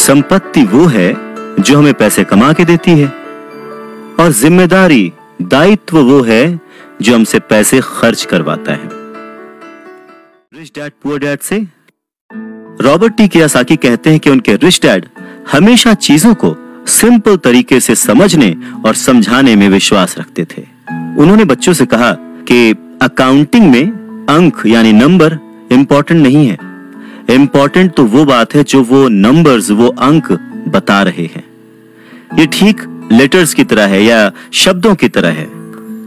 संपत्ति वो है जो हमें पैसे कमा के देती है, और जिम्मेदारी, दायित्व वो है जो हमसे पैसे खर्च करवाता है। रिच डैड पुअर डैड से रॉबर्ट टी कियोसाकी कहते हैं कि उनके रिच डैड हमेशा चीजों को सिंपल तरीके से समझने और समझाने में विश्वास रखते थे। उन्होंने बच्चों से कहा कि अकाउंटिंग में अंक यानी नंबर इंपॉर्टेंट नहीं है, इंपॉर्टेंट तो वो बात है जो वो नंबर्स, वो अंक बता रहे हैं। ये ठीक लेटर्स की तरह है या शब्दों की तरह है।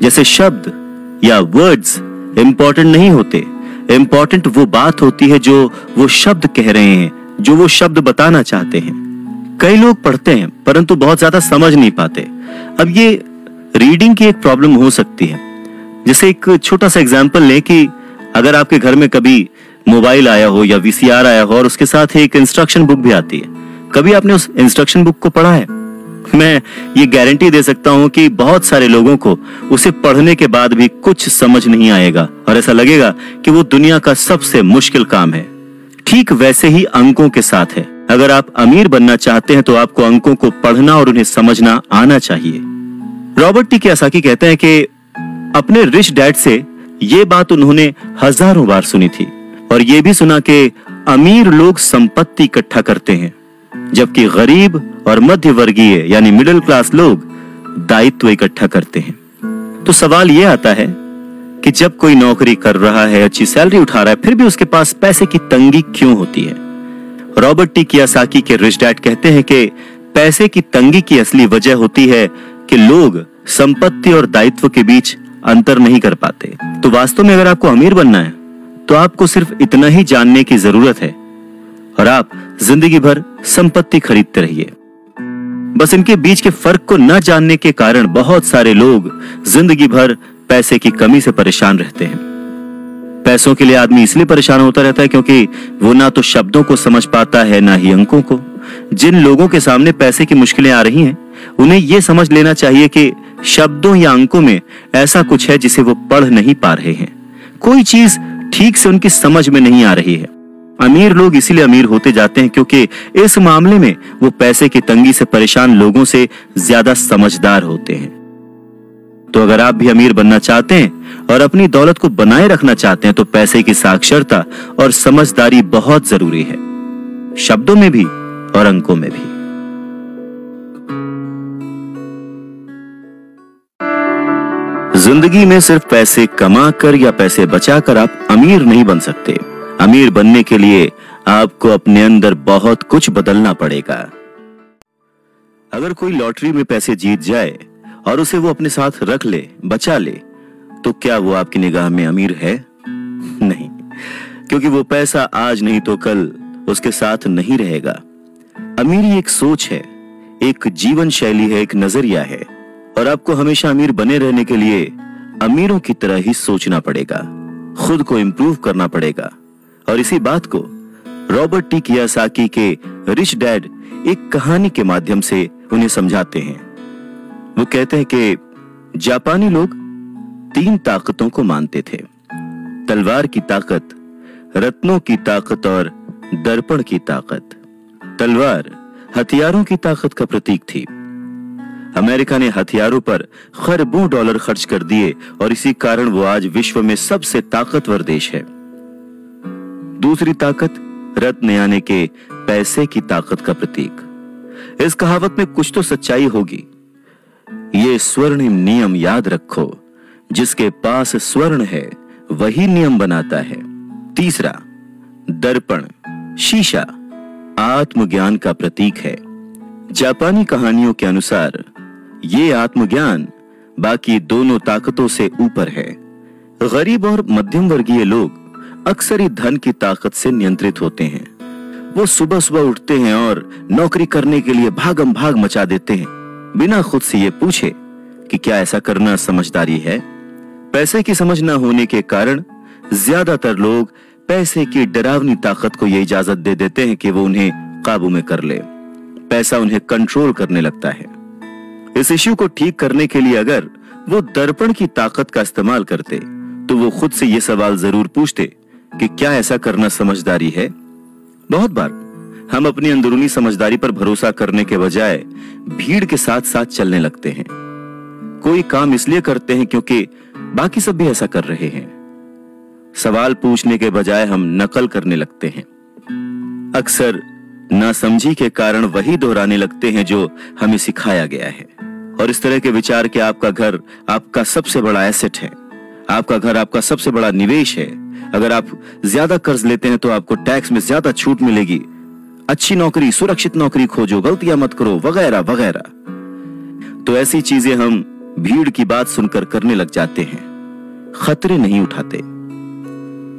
जैसे शब्द या वर्ड्स इंपॉर्टेंट नहीं होते, इंपॉर्टेंट वो बात होती है जो वो शब्द कह रहे हैं, जो वो शब्द बताना चाहते हैं। कई लोग पढ़ते हैं परंतु बहुत ज्यादा समझ नहीं पाते। अब ये रीडिंग की एक प्रॉब्लम हो सकती है। जैसे एक छोटा सा एग्जांपल लें कि अगर आपके घर में कभी मोबाइल आया हो या वीसीआर आया हो और उसके साथ एक इंस्ट्रक्शन बुक भी आती है, कभी आपने उस इंस्ट्रक्शन बुक को पढ़ा है? मैं ये गारंटी दे सकता हूं कि बहुत सारे लोगों को उसे पढ़ने के बाद भी कुछ समझ नहीं आएगा और ऐसा लगेगा कि वो दुनिया का सबसे मुश्किल काम है। ठीक वैसे ही अंकों के साथ है। अगर आप अमीर बनना चाहते हैं तो आपको अंकों को पढ़ना और उन्हें समझना आना चाहिए। रॉबर्ट टी कियोसाकी कहते हैं कि अपने रिच डैड से ये बात उन्होंने हजारों बार सुनी थी और ये भी सुना कि अमीर लोग संपत्ति इकट्ठा करते हैं जबकि गरीब और मध्य वर्गीय यानी मिडिल क्लास लोग दायित्व इकट्ठा करते हैं। तो सवाल यह आता है कि जब कोई नौकरी कर रहा है, अच्छी सैलरी उठा रहा है, फिर भी उसके पास पैसे की तंगी क्यों होती है? रॉबर्ट टी कियोसाकी के रिच डैड कहते हैं कि पैसे की तंगी की असली वजह होती है कि लोग संपत्ति और दायित्व के बीच अंतर नहीं कर पाते। तो वास्तव में अगर आपको अमीर बनना है तो आपको सिर्फ इतना ही जानने की जरूरत है और आप जिंदगी भर संपत्ति खरीदते रहिए। बस इनके बीच के फर्क को न जानने के कारण बहुत सारे लोग जिंदगी भर पैसे की कमी से परेशान रहते हैं। पैसों के लिए आदमी इसलिए परेशान होता रहता है क्योंकि वो ना तो शब्दों को समझ पाता है ना ही अंकों को। जिन लोगों के सामने पैसे की मुश्किलें आ रही हैं, उन्हें यह समझ लेना चाहिए कि शब्दों या अंकों में ऐसा कुछ है जिसे वो पढ़ नहीं पा रहे हैं। कोई चीज ठीक से उनकी समझ में नहीं आ रही है। अमीर लोग इसीलिए अमीर होते जाते हैं क्योंकि इस मामले में वो पैसे की तंगी से परेशान लोगों से ज्यादा समझदार होते हैं। तो अगर आप भी अमीर बनना चाहते हैं और अपनी दौलत को बनाए रखना चाहते हैं तो पैसे की साक्षरता और समझदारी बहुत जरूरी है, शब्दों में भी और अंकों में भी। जिंदगी में सिर्फ पैसे कमाकर या पैसे बचाकर आप अमीर नहीं बन सकते। अमीर बनने के लिए आपको अपने अंदर बहुत कुछ बदलना पड़ेगा। अगर कोई लॉटरी में पैसे जीत जाए और उसे वो अपने साथ रख ले, बचा ले, तो क्या वो आपकी निगाह में अमीर है? नहीं, क्योंकि वो पैसा आज नहीं तो कल उसके साथ नहीं रहेगा। अमीरी एक सोच है, एक जीवन शैली है, एक नजरिया है और आपको हमेशा अमीर बने रहने के लिए अमीरों की तरह ही सोचना पड़ेगा, खुद को इंप्रूव करना पड़ेगा। और इसी बात को रॉबर्ट टी कियोसाकी के रिच डैड एक कहानी के माध्यम से उन्हें समझाते हैं। वो कहते हैं कि जापानी लोग 3 ताकतों को मानते थे, तलवार की ताकत, रत्नों की ताकत और दर्पण की ताकत। तलवार हथियारों की ताकत का प्रतीक थी। अमेरिका ने हथियारों पर खरबों डॉलर खर्च कर दिए और इसी कारण वो आज विश्व में सबसे ताकतवर देश है। दूसरी ताकत रत्न यानी के पैसे की ताकत का प्रतीक। इस कहावत में कुछ तो सच्चाई होगी। ये स्वर्णिम नियम याद रखो, जिसके पास स्वर्ण है वही नियम बनाता है। तीसरा दर्पण, शीशा, आत्मज्ञान का प्रतीक है। जापानी कहानियों के अनुसार ये आत्मज्ञान बाकी दोनों ताकतों से ऊपर है। गरीब और मध्यम वर्गीय लोग अक्सर ही धन की ताकत से नियंत्रित होते हैं। वो सुबह सुबह उठते हैं और नौकरी करने के लिए भागम भाग मचा देते हैं, बिना खुद से ये पूछे कि क्या ऐसा करना समझदारी है। पैसे की समझ न होने के कारण ज्यादातर लोग पैसे की डरावनी ताकत को ये इजाजत दे देते हैं कि वो उन्हें काबू में कर ले। पैसा उन्हें कंट्रोल करने लगता है। इस इश्यू को ठीक करने के लिए अगर वो दर्पण की ताकत का इस्तेमाल करते तो वो खुद से ये सवाल जरूर पूछते कि क्या ऐसा करना समझदारी है। बहुत बार हम अपनी अंदरूनी समझदारी पर भरोसा करने के बजाय भीड़ के साथ साथ चलने लगते हैं। कोई काम इसलिए करते हैं क्योंकि बाकी सब भी ऐसा कर रहे हैं। सवाल पूछने के बजाय हम नकल करने लगते हैं। अक्सर नासमझी के कारण वही दोहराने लगते हैं जो हमें सिखाया गया है। और इस तरह के विचार कि आपका घर आपका सबसे बड़ा एसेट है, आपका घर आपका सबसे बड़ा निवेश है, अगर आप ज्यादा कर्ज लेते हैं तो आपको टैक्स में ज्यादा छूट मिलेगी, अच्छी नौकरी, सुरक्षित नौकरी खोजो, गलतियां मत करो, वगैरह वगैरह। तो ऐसी चीजें हम भीड़ की बात सुनकर करने लग जाते हैं, खतरे नहीं उठाते।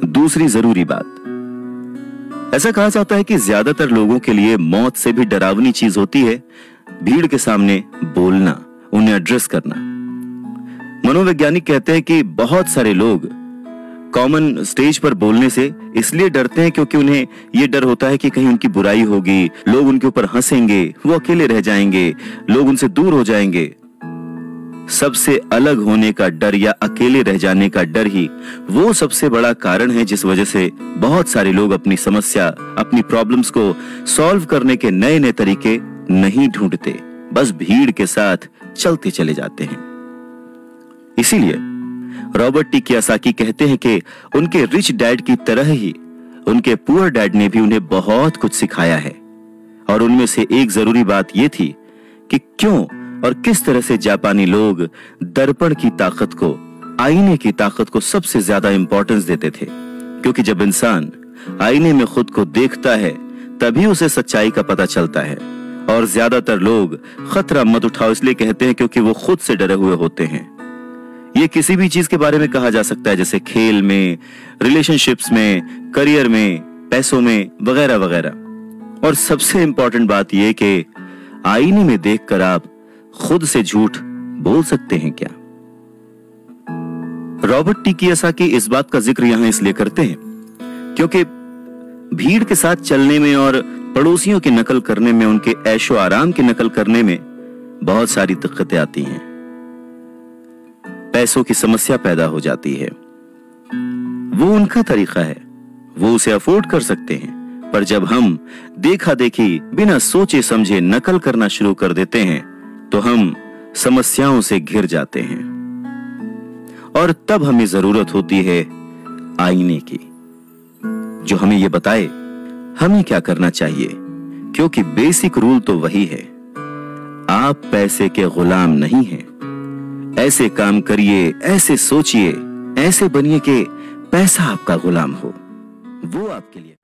दूसरी जरूरी बात, ऐसा कहा जाता है कि ज्यादातर लोगों के लिए मौत से भी डरावनी चीज होती है भीड़ के सामने बोलना, उन्हें एड्रेस करना। मनोवैज्ञानिक कहते हैं कि बहुत सारे लोग कॉमन स्टेज पर बोलने से इसलिए डरते हैं क्योंकि उन्हें यह डर होता है कि कहीं उनकी बुराई होगी, लोग उनके ऊपर हंसेंगे, वो अकेले रह जाएंगे, लोग उनसे दूर हो जाएंगे। सबसे अलग होने का डर या अकेले रह जाने का डर ही वो सबसे बड़ा कारण है जिस वजह से बहुत सारे लोग अपनी समस्या, अपनी प्रॉब्लम्स को सॉल्व करने के नए नए तरीके नहीं ढूंढते, बस भीड़ के साथ चलते चले जाते हैं। इसीलिए रॉबर्ट टी कियोसाकी कहते हैं कि उनके रिच डैड की तरह ही उनके पुअर डैड ने भी उन्हें बहुत कुछ सिखाया है। और उनमें से एक जरूरी बात यह थी कि क्यों और किस तरह से जापानी लोग दर्पण की ताकत को, आईने की ताकत को सबसे ज्यादा इंपॉर्टेंस देते थे। क्योंकि जब इंसान आईने में खुद को देखता है तभी उसे सच्चाई का पता चलता है। और ज्यादातर लोग खतरा मत उठाओ इसलिए कहते हैं क्योंकि वो खुद से डरे हुए होते हैं। ये किसी भी चीज के बारे में कहा जा सकता है, जैसे खेल में, रिलेशनशिप्स में, करियर में, पैसों में, वगैरह वगैरह। और सबसे इंपॉर्टेंट बात यह कि आईने में देखकर आप खुद से झूठ बोल सकते हैं क्या? रॉबर्ट टी कियोसाकी इस बात का जिक्र यहां इसलिए करते हैं क्योंकि भीड़ के साथ चलने में और पड़ोसियों की नकल करने में, उनके ऐशो आराम की नकल करने में बहुत सारी दिक्कतें आती हैं। पैसों की समस्या पैदा हो जाती है। वो उनका तरीका है, वो उसे अफोर्ड कर सकते हैं, पर जब हम देखा देखी बिना सोचे समझे नकल करना शुरू कर देते हैं तो हम समस्याओं से घिर जाते हैं। और तब हमें जरूरत होती है आईने की, जो हमें यह बताए हमें क्या करना चाहिए। क्योंकि बेसिक रूल तो वही है, आप पैसे के गुलाम नहीं हैं। ऐसे काम करिए, ऐसे सोचिए, ऐसे बनिए कि पैसा आपका गुलाम हो, वो आपके लिए